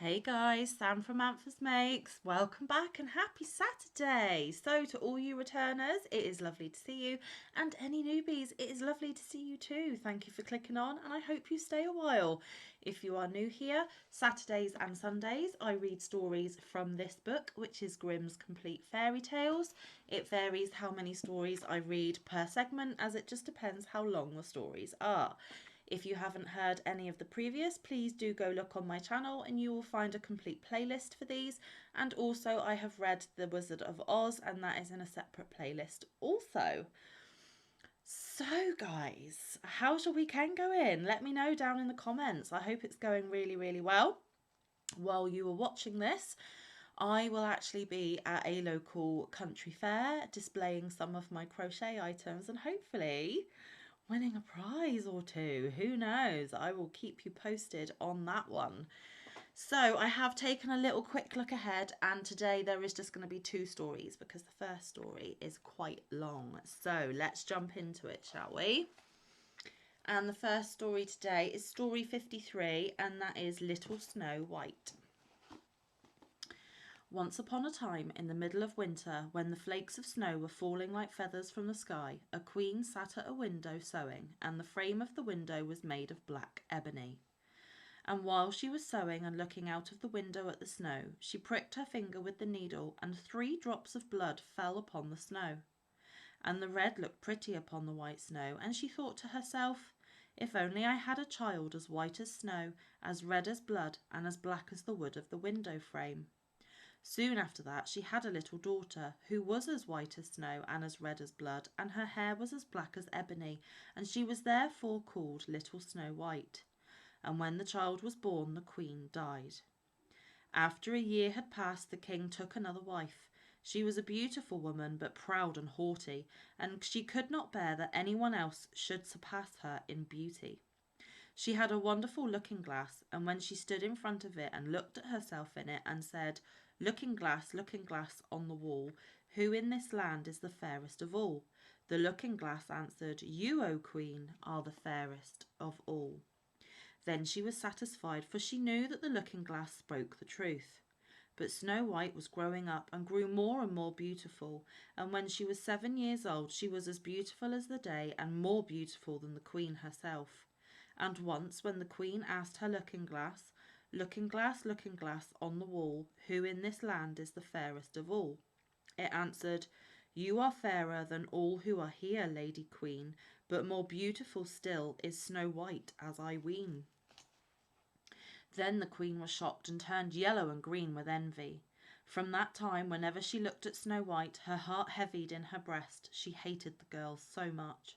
Hey guys, Sam from Manfa's Makes. Welcome back and happy Saturday. So to all you returners, it is lovely to see you, and any newbies, it is lovely to see you too. Thank you for clicking on and I hope you stay a while. If you are new here, Saturdays and Sundays I read stories from this book, which is Grimm's Complete Fairy Tales. It varies how many stories I read per segment, as it just depends how long the stories are. If you haven't heard any of the previous, please do go look on my channel and you will find a complete playlist for these. And also I have read The Wizard of Oz, and that is in a separate playlist also. So guys, how's your weekend going? Let me know down in the comments. I hope it's going really well. While you are watching this, I will actually be at a local country fair displaying some of my crochet items and hopefully winning a prize or two. Who knows? I will keep you posted on that one. So I have taken a little quick look ahead, and today there is just going to be two stories because the first story is quite long. So let's jump into it, shall we? And the first story today is story 53, and that is Little Snow White. Once upon a time, in the middle of winter, when the flakes of snow were falling like feathers from the sky, a queen sat at a window sewing, and the frame of the window was made of black ebony. And while she was sewing and looking out of the window at the snow, she pricked her finger with the needle, and 3 drops of blood fell upon the snow. And the red looked pretty upon the white snow, and she thought to herself, if only I had a child as white as snow, as red as blood, and as black as the wood of the window frame. Soon after that she had a little daughter, who was as white as snow and as red as blood, and her hair was as black as ebony, and she was therefore called Little Snow White. And when the child was born, the queen died. After a year had passed, the king took another wife. She was a beautiful woman, but proud and haughty, and she could not bear that anyone else should surpass her in beauty. She had a wonderful looking-glass, and when she stood in front of it and looked at herself in it and said, looking glass on the wall, who in this land is the fairest of all? The looking-glass answered, you, O queen, are the fairest of all. Then she was satisfied, for she knew that the looking-glass spoke the truth. But Snow White was growing up and grew more and more beautiful, and when she was 7 years old she was as beautiful as the day and more beautiful than the queen herself. And once when the queen asked her looking-glass, looking glass on the wall, who in this land is the fairest of all? It answered, you are fairer than all who are here, Lady Queen, but more beautiful still is Snow White, as I ween. Then the queen was shocked and turned yellow and green with envy. From that time, whenever she looked at Snow White, her heart heavied in her breast. She hated the girl so much.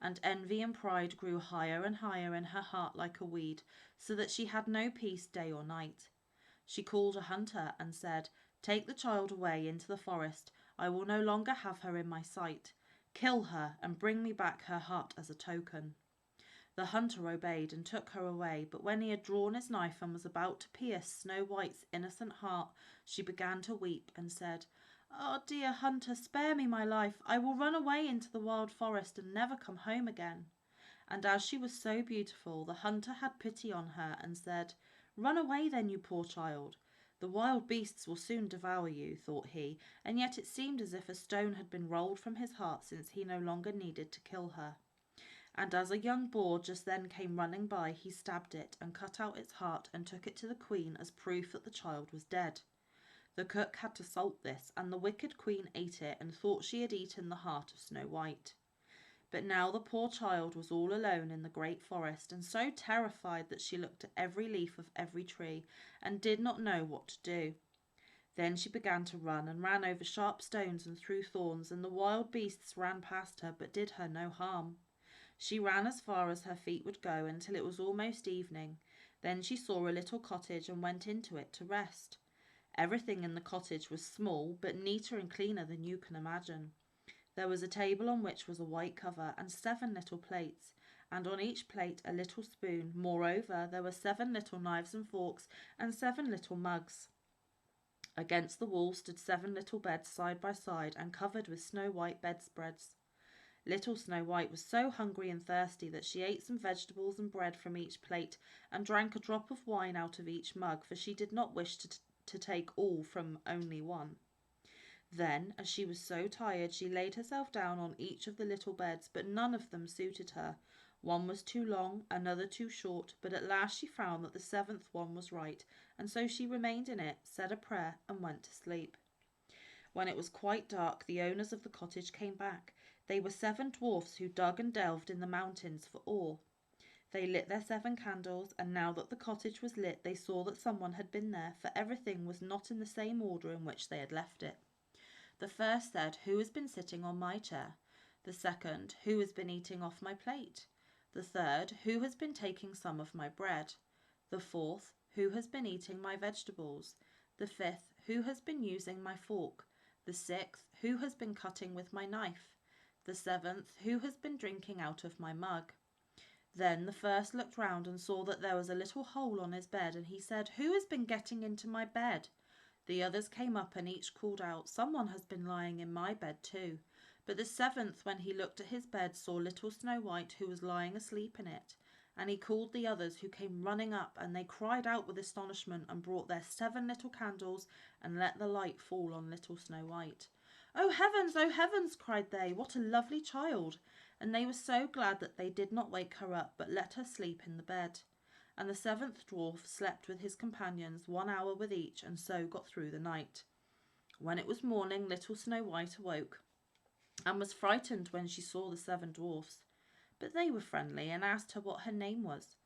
And envy and pride grew higher and higher in her heart like a weed, so that she had no peace day or night. She called a hunter and said, take the child away into the forest. I will no longer have her in my sight. Kill her and bring me back her heart as a token. The hunter obeyed and took her away, but when he had drawn his knife and was about to pierce Snow White's innocent heart, she began to weep and said, oh, dear hunter, spare me my life. I will run away into the wild forest and never come home again. And as she was so beautiful, the hunter had pity on her and said, run away then, you poor child. The wild beasts will soon devour you, thought he, and yet it seemed as if a stone had been rolled from his heart, since he no longer needed to kill her. And as a young boar just then came running by, he stabbed it and cut out its heart and took it to the queen as proof that the child was dead. The cook had to salt this, and the wicked queen ate it and thought she had eaten the heart of Snow White. But now the poor child was all alone in the great forest, and so terrified that she looked at every leaf of every tree and did not know what to do. Then she began to run, and ran over sharp stones and through thorns, and the wild beasts ran past her but did her no harm. She ran as far as her feet would go until it was almost evening. Then she saw a little cottage and went into it to rest. Everything in the cottage was small, but neater and cleaner than you can imagine. There was a table on which was a white cover and 7 little plates, and on each plate a little spoon. Moreover, there were 7 little knives and forks and 7 little mugs. Against the wall stood 7 little beds side by side and covered with snow-white bedspreads. Little Snow White was so hungry and thirsty that she ate some vegetables and bread from each plate and drank a drop of wine out of each mug, for she did not wish to take all from only one. Then, as she was so tired, she laid herself down on each of the little beds, but none of them suited her. One was too long, another too short, but at last she found that the seventh one was right, and so she remained in it, said a prayer, and went to sleep. When it was quite dark, the owners of the cottage came back. They were 7 dwarfs who dug and delved in the mountains for ore. They lit their 7 candles, and now that the cottage was lit, they saw that someone had been there, for everything was not in the same order in which they had left it. The first said, "Who has been sitting on my chair?" The second, "Who has been eating off my plate?" The third, "Who has been taking some of my bread?" The fourth, "Who has been eating my vegetables?" The fifth, "Who has been using my fork?" The sixth, "Who has been cutting with my knife?" The seventh, "Who has been drinking out of my mug?" Then the first looked round and saw that there was a little hole on his bed, and he said, "Who has been getting into my bed?" The others came up and each called out, "Someone has been lying in my bed too." But the seventh, when he looked at his bed, saw little Snow White, who was lying asleep in it. And he called the others, who came running up, and they cried out with astonishment and brought their 7 little candles and let the light fall on little Snow White. "Oh heavens!" cried they. "What a lovely child!" And they were so glad that they did not wake her up, but let her sleep in the bed. And the 7th dwarf slept with his companions 1 hour with each, and so got through the night. When it was morning, little Snow White awoke, and was frightened when she saw the 7 dwarfs. But they were friendly, and asked her what her name was.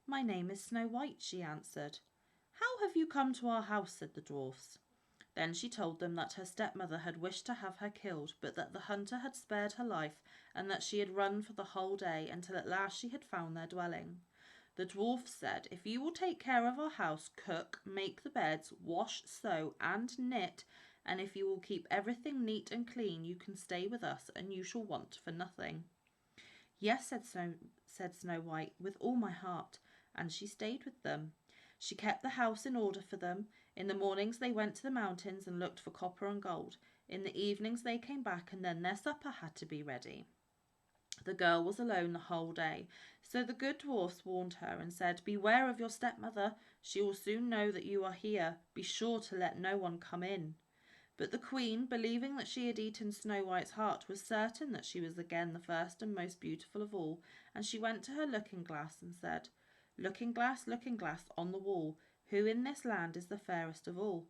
"My name is Snow White," she answered. "How have you come to our house?" said the dwarfs. Then she told them that her stepmother had wished to have her killed, but that the hunter had spared her life, and that she had run for the whole day, until at last she had found their dwelling. The dwarfs said, "If you will take care of our house, cook, make the beds, wash, sew, and knit, and if you will keep everything neat and clean, you can stay with us, and you shall want for nothing." "Yes," said Snow White, "with all my heart," and she stayed with them. She kept the house in order for them. In the mornings they went to the mountains and looked for copper and gold. In the evenings they came back, and then their supper had to be ready. The girl was alone the whole day, so the good dwarfs warned her and said, "Beware of your stepmother. She will soon know that you are here. Be sure to let no one come in." But the queen, believing that she had eaten Snow White's heart, was certain that she was again the first and most beautiful of all, and she went to her looking-glass and said, looking glass, on the wall, who in this land is the fairest of all?"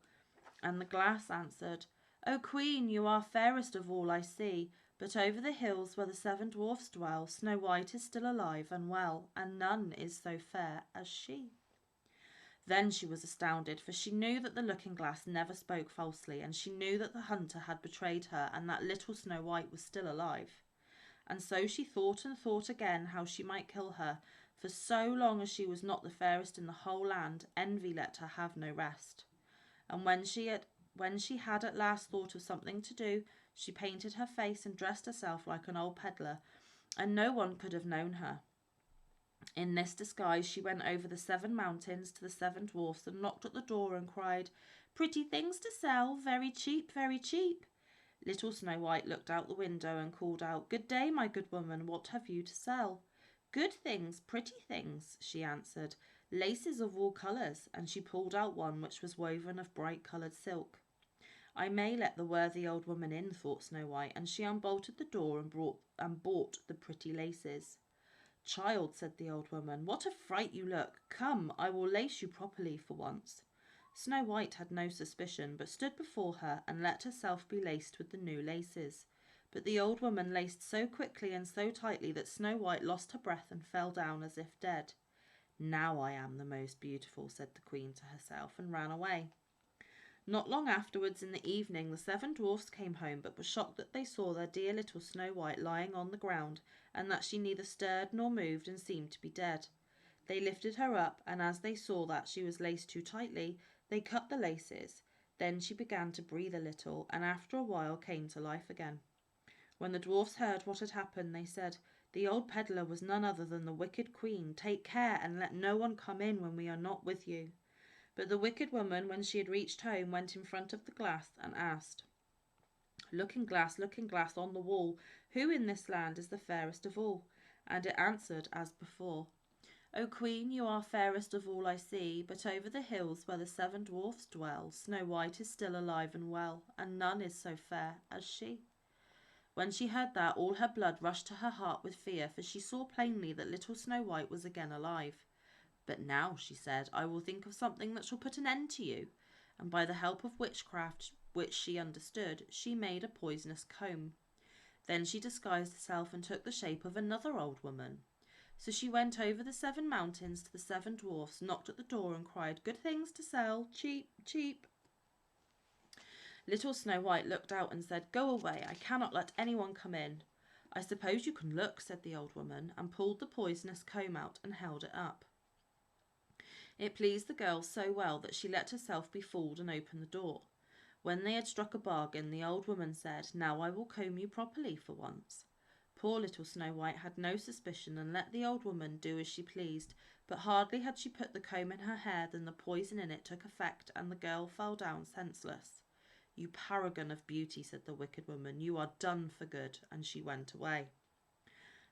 And the glass answered, "O Queen, you are fairest of all I see, but over the hills where the 7 dwarfs dwell, Snow White is still alive and well, and none is so fair as she." Then she was astounded, for she knew that the looking-glass never spoke falsely, and she knew that the hunter had betrayed her, and that little Snow White was still alive. And so she thought and thought again how she might kill her, for so long as she was not the fairest in the whole land, envy let her have no rest. And when she had at last thought of something to do, she painted her face and dressed herself like an old peddler, and no one could have known her. In this disguise she went over the 7 mountains to the 7 dwarfs and knocked at the door and cried, "Pretty things to sell, very cheap, very cheap." Little Snow White looked out the window and called out, "Good day, my good woman, what have you to sell?" "Good things, pretty things," she answered, "laces of all colours," and she pulled out one which was woven of bright-coloured silk. "I may let the worthy old woman in," thought Snow White, and she unbolted the door and bought the pretty laces. "Child," said the old woman, "what a fright you look! Come, I will lace you properly for once." Snow White had no suspicion, but stood before her and let herself be laced with the new laces. But the old woman laced so quickly and so tightly that Snow White lost her breath and fell down as if dead. "Now I am the most beautiful," said the queen to herself, and ran away. Not long afterwards, in the evening, the 7 dwarfs came home, but were shocked that they saw their dear little Snow White lying on the ground, and that she neither stirred nor moved and seemed to be dead. They lifted her up, and as they saw that she was laced too tightly, they cut the laces. Then she began to breathe a little, and after a while came to life again. When the dwarfs heard what had happened, they said, "The old peddler was none other than the wicked queen. Take care and let no one come in when we are not with you." But the wicked woman, when she had reached home, went in front of the glass and asked, Looking glass on the wall, who in this land is the fairest of all? And it answered as before, O Queen, you are fairest of all I see, but over the hills where the 7 dwarfs dwell, Snow White is still alive and well, and none is so fair as she. When she heard that, all her blood rushed to her heart with fear, for she saw plainly that little Snow White was again alive. But now, she said, I will think of something that shall put an end to you. And by the help of witchcraft, which she understood, she made a poisonous comb. Then she disguised herself and took the shape of another old woman. So she went over the 7 mountains to the 7 dwarfs, knocked at the door and cried, Good things to sell, cheap, cheap. Little Snow White looked out and said, Go away, I cannot let anyone come in. I suppose you can look, said the old woman, and pulled the poisonous comb out and held it up. It pleased the girl so well that she let herself be fooled and opened the door. When they had struck a bargain, the old woman said, Now I will comb you properly for once. Poor little Snow White had no suspicion and let the old woman do as she pleased, but hardly had she put the comb in her hair than the poison in it took effect and the girl fell down senseless. You paragon of beauty, said the wicked woman, you are done for good, and she went away.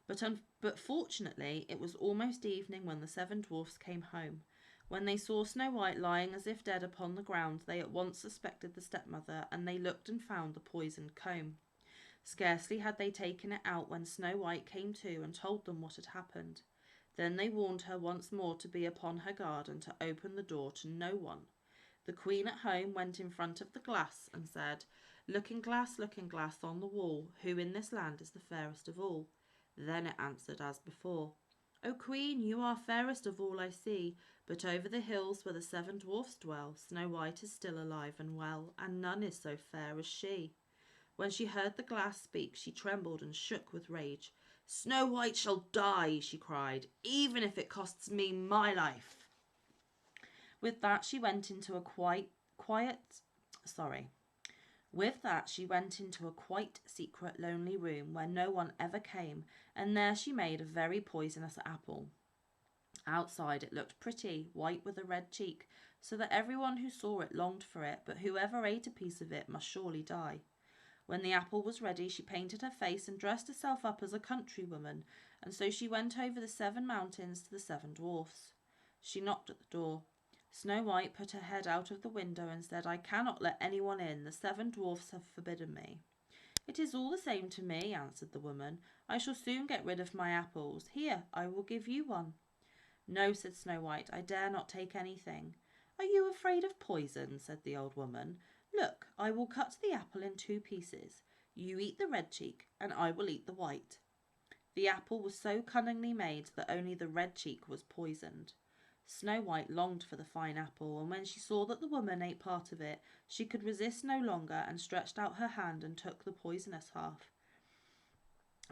But fortunately it was almost evening when the 7 dwarfs came home. When they saw Snow White lying as if dead upon the ground, they at once suspected the stepmother, and they looked and found the poisoned comb. Scarcely had they taken it out when Snow White came to and told them what had happened. Then they warned her once more to be upon her guard and to open the door to no one. The queen at home went in front of the glass and said, Looking glass on the wall, who in this land is the fairest of all? Then it answered as before, O Queen, you are fairest of all I see, but over the hills where the 7 dwarfs dwell, Snow White is still alive and well, and none is so fair as she. When she heard the glass speak, she trembled and shook with rage. Snow White shall die, she cried, even if it costs me my life. With that she went into a quite secret, lonely room where no one ever came, and there she made a very poisonous apple. Outside it looked pretty, white with a red cheek, so that everyone who saw it longed for it, but whoever ate a piece of it must surely die. When the apple was ready, she painted her face and dressed herself up as a countrywoman, and so she went over the 7 mountains to the 7 dwarfs. She knocked at the door. Snow White put her head out of the window and said, I cannot let anyone in. The 7 dwarfs have forbidden me. It is all the same to me, answered the woman. I shall soon get rid of my apples. Here, I will give you one. No, said Snow White, I dare not take anything. Are you afraid of poison? Said the old woman. Look, I will cut the apple in 2 pieces. You eat the red cheek, and I will eat the white. The apple was so cunningly made that only the red cheek was poisoned. Snow White longed for the fine apple, and when she saw that the woman ate part of it, she could resist no longer and stretched out her hand and took the poisonous half.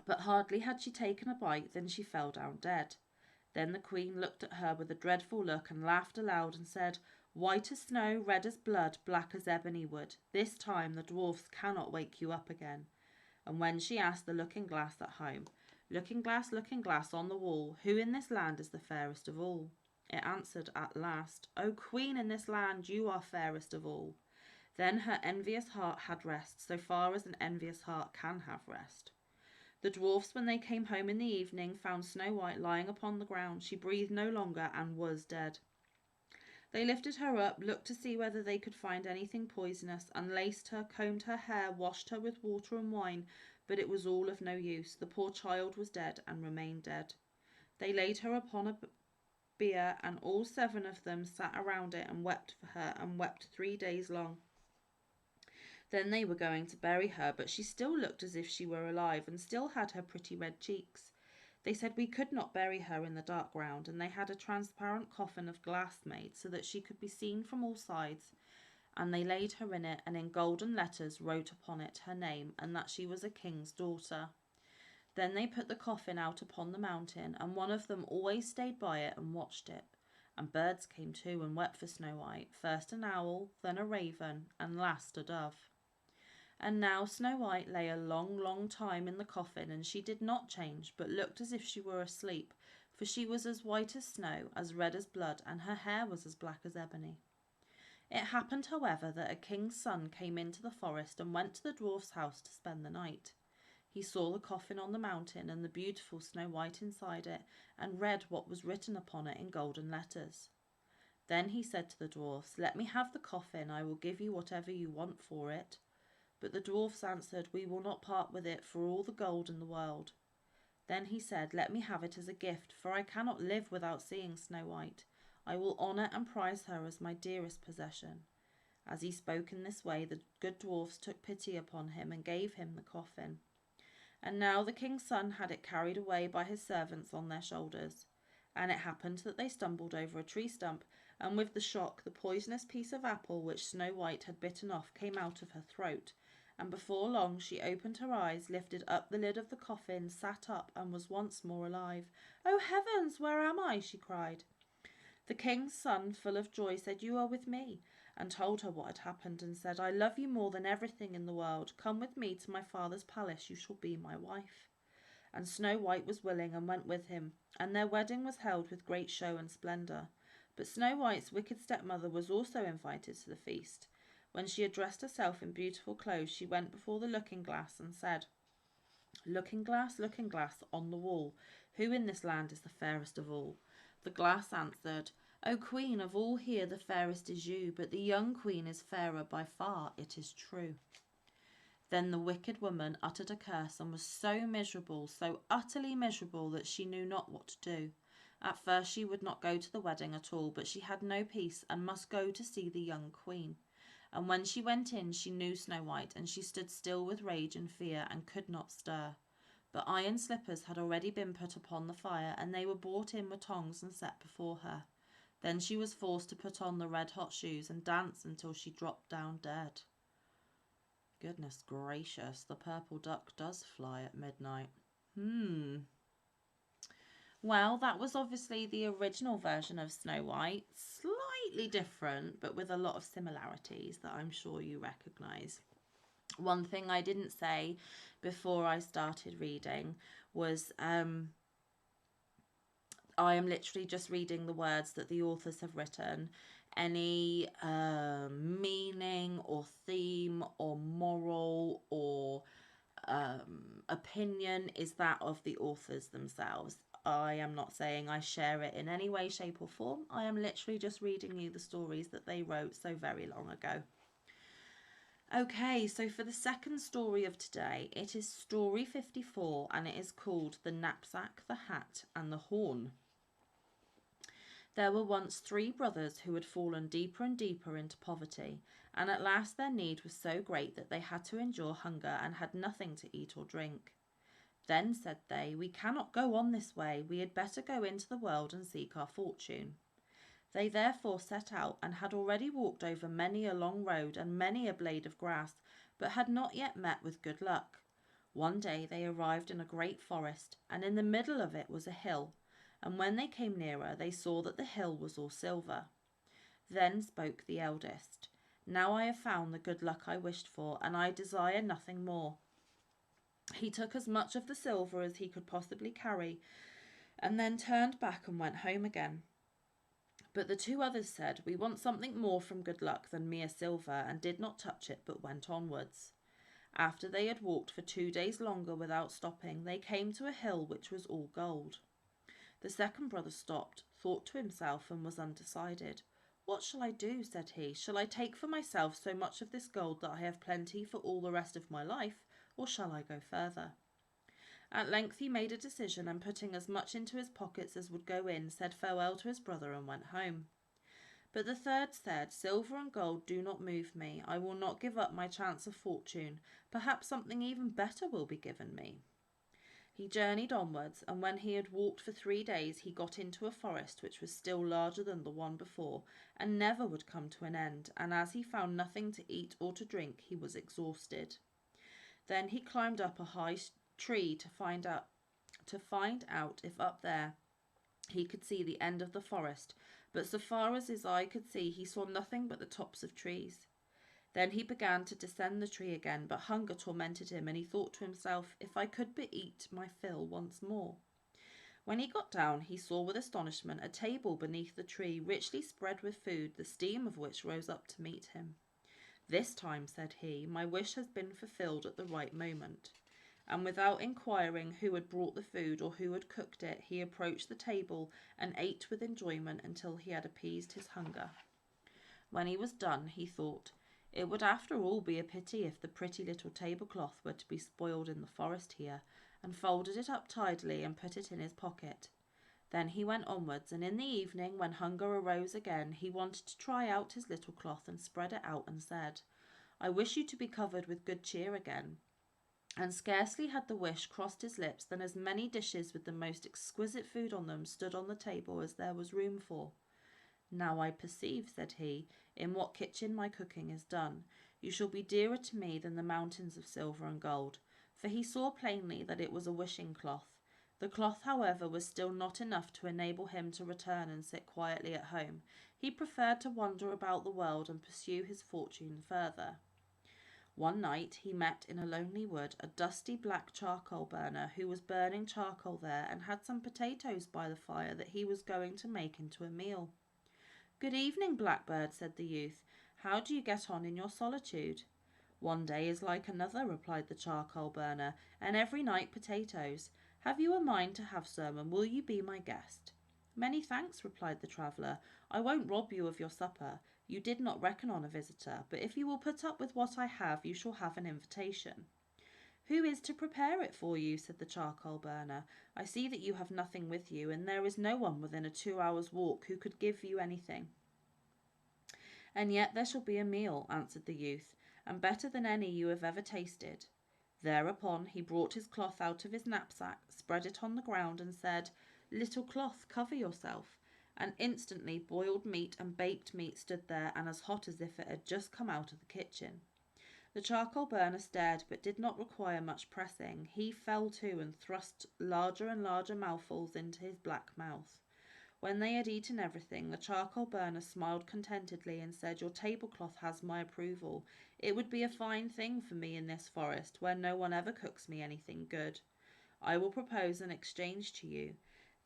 But hardly had she taken a bite than she fell down dead. Then the queen looked at her with a dreadful look and laughed aloud and said, White as snow, red as blood, black as ebony wood, this time the dwarfs cannot wake you up again. And when she asked the looking-glass at home, looking glass on the wall, who in this land is the fairest of all? It answered at last, O Queen, in this land you are fairest of all. Then her envious heart had rest, so far as an envious heart can have rest. The dwarfs, when they came home in the evening, found Snow White lying upon the ground. She breathed no longer and was dead. They lifted her up, looked to see whether they could find anything poisonous, unlaced her, combed her hair, washed her with water and wine, but it was all of no use. The poor child was dead and remained dead. They laid her upon a bier, and all 7 of them sat around it and wept for her, and wept 3 days long. Then they were going to bury her, but she still looked as if she were alive, and still had her pretty red cheeks. They said we could not bury her in the dark ground, and they had a transparent coffin of glass made, so that she could be seen from all sides, and they laid her in it, and in golden letters wrote upon it her name, and that she was a king's daughter. Then they put the coffin out upon the mountain, and one of them always stayed by it and watched it. And birds came too and wept for Snow White, first an owl, then a raven, and last a dove. And now Snow White lay a long, long time in the coffin, and she did not change, but looked as if she were asleep, for she was as white as snow, as red as blood, and her hair was as black as ebony. It happened, however, that a king's son came into the forest and went to the dwarf's house to spend the night. He saw the coffin on the mountain and the beautiful Snow White inside it, and read what was written upon it in golden letters. Then he said to the dwarfs, "Let me have the coffin, I will give you whatever you want for it." But the dwarfs answered, "We will not part with it for all the gold in the world." Then he said, "Let me have it as a gift, for I cannot live without seeing Snow White. I will honour and prize her as my dearest possession." As he spoke in this way, the good dwarfs took pity upon him and gave him the coffin. And now the king's son had it carried away by his servants on their shoulders. And it happened that they stumbled over a tree stump, and with the shock the poisonous piece of apple which Snow White had bitten off came out of her throat, and before long she opened her eyes, lifted up the lid of the coffin, sat up, and was once more alive. "Oh heavens, where am I?" she cried. The king's son, full of joy, said, "You are with me," and told her what had happened, and said, "I love you more than everything in the world. Come with me to my father's palace, you shall be my wife." And Snow White was willing and went with him, and their wedding was held with great show and splendour. But Snow White's wicked stepmother was also invited to the feast. When she had dressed herself in beautiful clothes, she went before the looking-glass and said, looking glass, on the wall, who in this land is the fairest of all?" The glass answered, "O Queen, of all here the fairest is you, but the young Queen is fairer by far, it is true." Then the wicked woman uttered a curse and was so miserable, so utterly miserable, that she knew not what to do. At first she would not go to the wedding at all, but she had no peace and must go to see the young Queen. And when she went in, she knew Snow White, and she stood still with rage and fear and could not stir. But iron slippers had already been put upon the fire, and they were brought in with tongs and set before her. Then she was forced to put on the red-hot shoes and dance until she dropped down dead. Goodness gracious, the purple duck does fly at midnight. Well, that was obviously the original version of Snow White, slightly different, but with a lot of similarities that I'm sure you recognise. One thing I didn't say before I started reading was I am literally just reading the words that the authors have written. Any meaning or theme or moral or opinion is that of the authors themselves. I am not saying I share it in any way, shape or form. I am literally just reading you the stories that they wrote so very long ago. Okay, so for the second story of today, it is story 54 and it is called The Knapsack, the Hat and the Horn. There were once 3 brothers who had fallen deeper and deeper into poverty, and at last their need was so great that they had to endure hunger and had nothing to eat or drink. Then said they, "We cannot go on this way, we had better go into the world and seek our fortune." They therefore set out, and had already walked over many a long road and many a blade of grass, but had not yet met with good luck. One day they arrived in a great forest, and in the middle of it was a hill, and when they came nearer they saw that the hill was all silver. Then spoke the eldest, "Now I have found the good luck I wished for, and I desire nothing more." He took as much of the silver as he could possibly carry, and then turned back and went home again. But the 2 others said, "We want something more from good luck than mere silver," and did not touch it, but went onwards. After they had walked for 2 days longer without stopping, they came to a hill which was all gold. The second brother stopped, thought to himself, and was undecided. "What shall I do?" said he. "Shall I take for myself so much of this gold that I have plenty for all the rest of my life, or shall I go further?" At length he made a decision, and putting as much into his pockets as would go in, said farewell to his brother and went home. But the third said, "Silver and gold do not move me. I will not give up my chance of fortune. Perhaps something even better will be given me." He journeyed onwards, and when he had walked for 3 days, he got into a forest which was still larger than the one before, and never would come to an end, and as he found nothing to eat or to drink, he was exhausted. Then he climbed up a high tree to find out if up there he could see the end of the forest, but so far as his eye could see, he saw nothing but the tops of trees. Then he began to descend the tree again, but hunger tormented him, and he thought to himself, "If I could but eat my fill once more." When he got down, he saw with astonishment a table beneath the tree, richly spread with food, the steam of which rose up to meet him. "This time," said he, "my wish has been fulfilled at the right moment." And without inquiring who had brought the food or who had cooked it, he approached the table and ate with enjoyment until he had appeased his hunger. When he was done, he thought, it would after all be a pity if the pretty little tablecloth were to be spoiled in the forest here, and folded it up tidily and put it in his pocket. Then he went onwards, and in the evening, when hunger arose again, he wanted to try out his little cloth and spread it out and said, "I wish you to be covered with good cheer again." And scarcely had the wish crossed his lips than as many dishes with the most exquisite food on them stood on the table as there was room for. "Now I perceive," said he, "in what kitchen my cooking is done. You shall be dearer to me than the mountains of silver and gold." For he saw plainly that it was a wishing cloth. The cloth, however, was still not enough to enable him to return and sit quietly at home. He preferred to wander about the world and pursue his fortune further. One night he met in a lonely wood a dusty black charcoal burner who was burning charcoal there and had some potatoes by the fire that he was going to make into a meal. "Good evening, Blackbird," said the youth. "How do you get on in your solitude?" "One day is like another," replied the charcoal burner, "and every night potatoes. Have you a mind to have some, and will you be my guest?" "Many thanks," replied the traveller. "I won't rob you of your supper. You did not reckon on a visitor, but if you will put up with what I have, you shall have an invitation." "Who is to prepare it for you?" said the charcoal burner. "I see that you have nothing with you, and there is no one within a 2 hours' walk who could give you anything." "And yet there shall be a meal," answered the youth, "and better than any you have ever tasted." Thereupon he brought his cloth out of his knapsack, spread it on the ground, and said, "Little cloth, cover yourself." And instantly boiled meat and baked meat stood there, and as hot as if it had just come out of the kitchen. The charcoal burner stared, but did not require much pressing. He fell to and thrust larger and larger mouthfuls into his black mouth. When they had eaten everything, the charcoal burner smiled contentedly and said, "Your tablecloth has my approval. It would be a fine thing for me in this forest, where no one ever cooks me anything good. I will propose an exchange to you.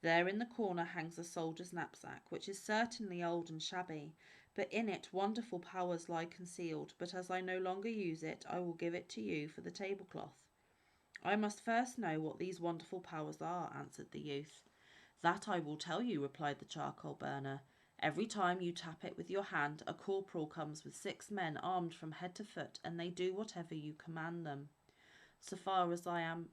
There in the corner hangs a soldier's knapsack, which is certainly old and shabby, but in it wonderful powers lie concealed. But as I no longer use it, I will give it to you for the tablecloth." "I must first know what these wonderful powers are," answered the youth. "That I will tell you," replied the charcoal burner. "Every time you tap it with your hand, a corporal comes with 6 men armed from head to foot, and they do whatever you command them." So far as I am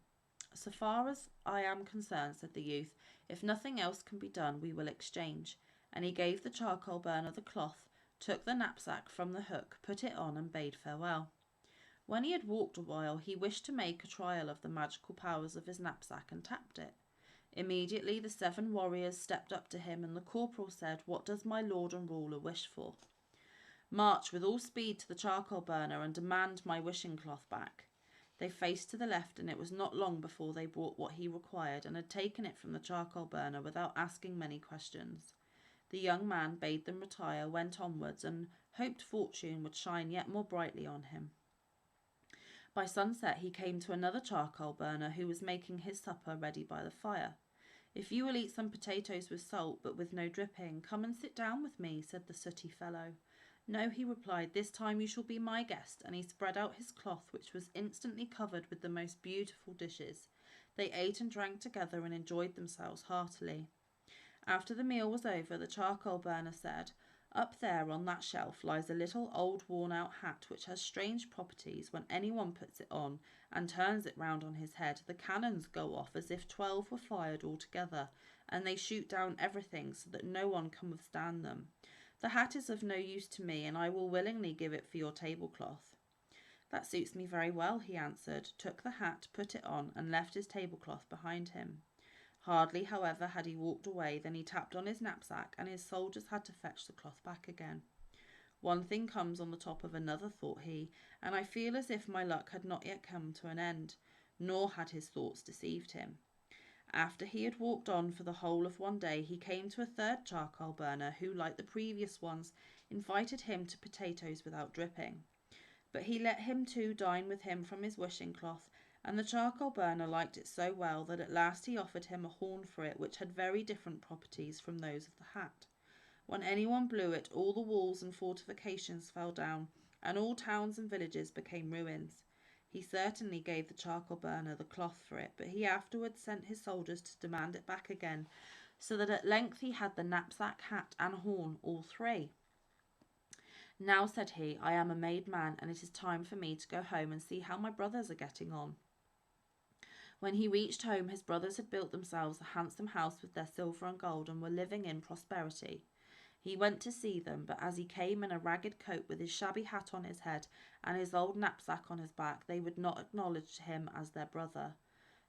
concerned," said the youth, "if nothing else can be done, we will exchange." And he gave the charcoal burner the cloth, took the knapsack from the hook, put it on, and bade farewell. When he had walked a while, he wished to make a trial of the magical powers of his knapsack, and tapped it. Immediately the 7 warriors stepped up to him, and the corporal said, "What does my lord and ruler wish for?" "March with all speed to the charcoal burner and demand my wishing cloth back." They faced to the left, and it was not long before they brought what he required, and had taken it from the charcoal burner without asking many questions. The young man bade them retire, went onwards, and hoped fortune would shine yet more brightly on him. By sunset he came to another charcoal burner who was making his supper ready by the fire. "If you will eat some potatoes with salt, but with no dripping, come and sit down with me," said the sooty fellow. "No," he replied, "this time you shall be my guest," and he spread out his cloth, which was instantly covered with the most beautiful dishes. They ate and drank together and enjoyed themselves heartily. After the meal was over, the charcoal burner said, "Up there on that shelf lies a little old worn-out hat which has strange properties. When anyone puts it on and turns it round on his head, the cannons go off as if 12 were fired all together, and they shoot down everything so that no one can withstand them. The hat is of no use to me, and I will willingly give it for your tablecloth." "That suits me very well," he answered, took the hat, put it on, and left his tablecloth behind him. Hardly, however, had he walked away than he tapped on his knapsack, and his soldiers had to fetch the cloth back again. "One thing comes on the top of another," thought he, "and I feel as if my luck had not yet come to an end." Nor had his thoughts deceived him. After he had walked on for the whole of one day, he came to a 3rd charcoal burner who, like the previous ones, invited him to potatoes without dripping. But he let him too dine with him from his wishing cloth, and the charcoal burner liked it so well that at last he offered him a horn for it which had very different properties from those of the hat. When anyone blew it, all the walls and fortifications fell down, and all towns and villages became ruins. He certainly gave the charcoal burner the cloth for it, but he afterwards sent his soldiers to demand it back again, so that at length he had the knapsack, hat, and horn, all three. Now, said he, I am a made man, and it is time for me to go home and see how my brothers are getting on. When he reached home, his brothers had built themselves a handsome house with their silver and gold, and were living in prosperity. He went to see them, but as he came in a ragged coat with his shabby hat on his head and his old knapsack on his back, they would not acknowledge him as their brother.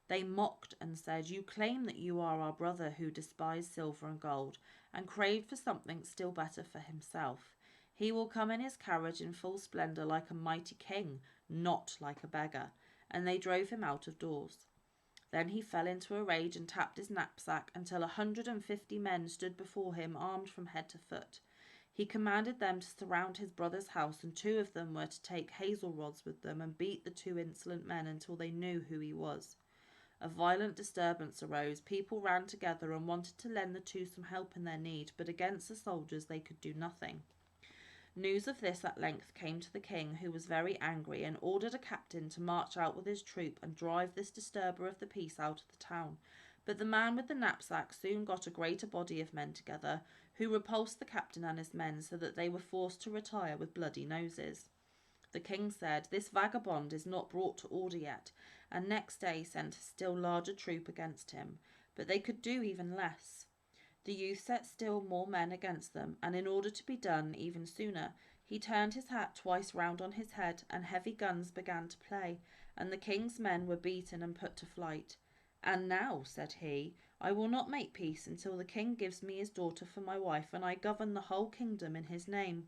They mocked and said, You claim that you are our brother who despised silver and gold, and craved for something still better for himself. He will come in his carriage in full splendour like a mighty king, not like a beggar. And they drove him out of doors. Then he fell into a rage and tapped his knapsack until 150 men stood before him, armed from head to foot. He commanded them to surround his brother's house, and 2 of them were to take hazel rods with them and beat the 2 insolent men until they knew who he was. A violent disturbance arose. People ran together and wanted to lend the 2 some help in their need, but against the soldiers they could do nothing. News of this at length came to the king, who was very angry, and ordered a captain to march out with his troop and drive this disturber of the peace out of the town. But the man with the knapsack soon got a greater body of men together, who repulsed the captain and his men, so that they were forced to retire with bloody noses. The king said, This vagabond is not brought to order yet, and next day sent a still larger troop against him. But they could do even less. The youth set still more men against them, and in order to be done even sooner, he turned his hat twice round on his head, and heavy guns began to play, and the king's men were beaten and put to flight. And now, said he, I will not make peace until the king gives me his daughter for my wife, and I govern the whole kingdom in his name.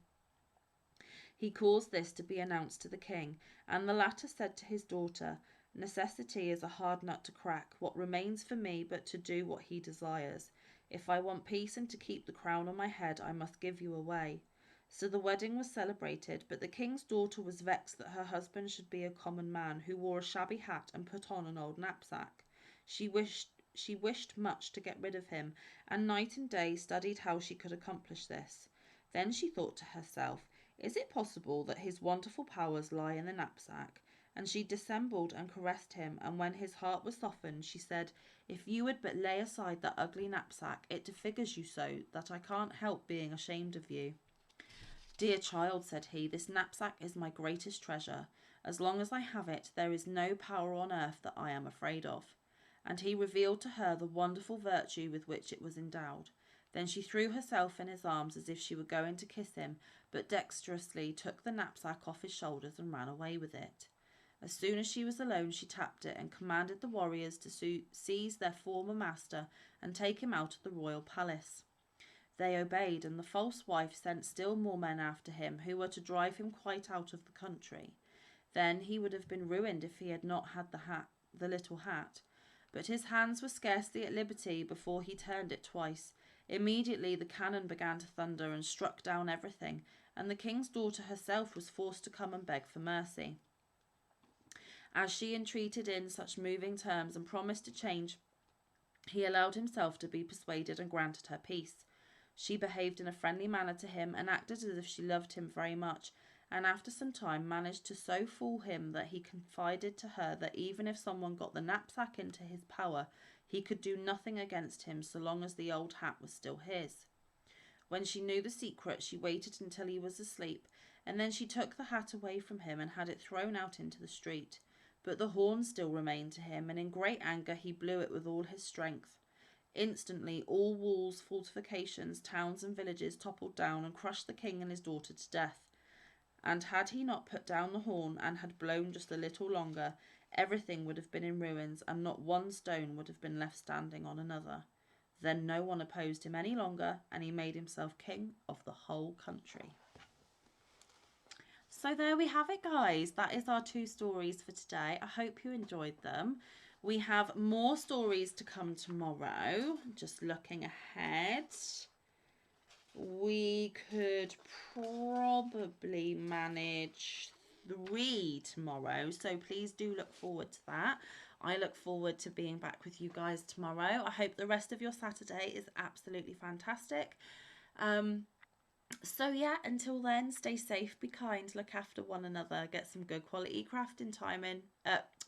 He caused this to be announced to the king, and the latter said to his daughter, Necessity is a hard nut to crack. What remains for me but to do what he desires? If I want peace and to keep the crown on my head, I must give you away. So the wedding was celebrated, but the king's daughter was vexed that her husband should be a common man who wore a shabby hat and put on an old knapsack. She wished much to get rid of him, and night and day studied how she could accomplish this. Then she thought to herself, Is it possible that his wonderful powers lie in the knapsack? And she dissembled and caressed him, and when his heart was softened, she said, If you would but lay aside that ugly knapsack, it disfigures you so that I can't help being ashamed of you. Dear child, said he, this knapsack is my greatest treasure. As long as I have it, there is no power on earth that I am afraid of. And he revealed to her the wonderful virtue with which it was endowed. Then she threw herself in his arms as if she were going to kiss him, but dexterously took the knapsack off his shoulders and ran away with it. As soon as she was alone, she tapped it and commanded the warriors to seize their former master and take him out of the royal palace. They obeyed, and the false wife sent still more men after him, who were to drive him quite out of the country. Then he would have been ruined if he had not had the little hat. But his hands were scarcely at liberty before he turned it twice. Immediately the cannon began to thunder and struck down everything, and the king's daughter herself was forced to come and beg for mercy. As she entreated in such moving terms and promised to change, he allowed himself to be persuaded and granted her peace. She behaved in a friendly manner to him and acted as if she loved him very much, and after some time managed to so fool him that he confided to her that even if someone got the knapsack into his power, he could do nothing against him so long as the old hat was still his. When she knew the secret, she waited until he was asleep, and then she took the hat away from him and had it thrown out into the street. But the horn still remained to him, and in great anger he blew it with all his strength. Instantly all walls, fortifications, towns and villages toppled down and crushed the king and his daughter to death. And had he not put down the horn and had blown just a little longer, everything would have been in ruins, and not one stone would have been left standing on another. Then no one opposed him any longer, and he made himself king of the whole country. So there we have it, guys. That is our 2 stories for today. I hope you enjoyed them. We have more stories to come tomorrow. Just looking ahead. We could probably manage 3 tomorrow, so please do look forward to that. I look forward to being back with you guys tomorrow. I hope the rest of your Saturday is absolutely fantastic. So yeah, until then, stay safe, be kind, look after one another, get some good quality crafting time in,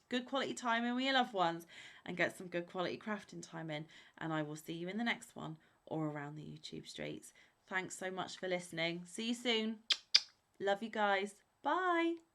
good quality time in with your loved ones, and get some good quality crafting time in. And I will see you in the next one or around the YouTube streets. Thanks so much for listening. See you soon. Love you guys. Bye.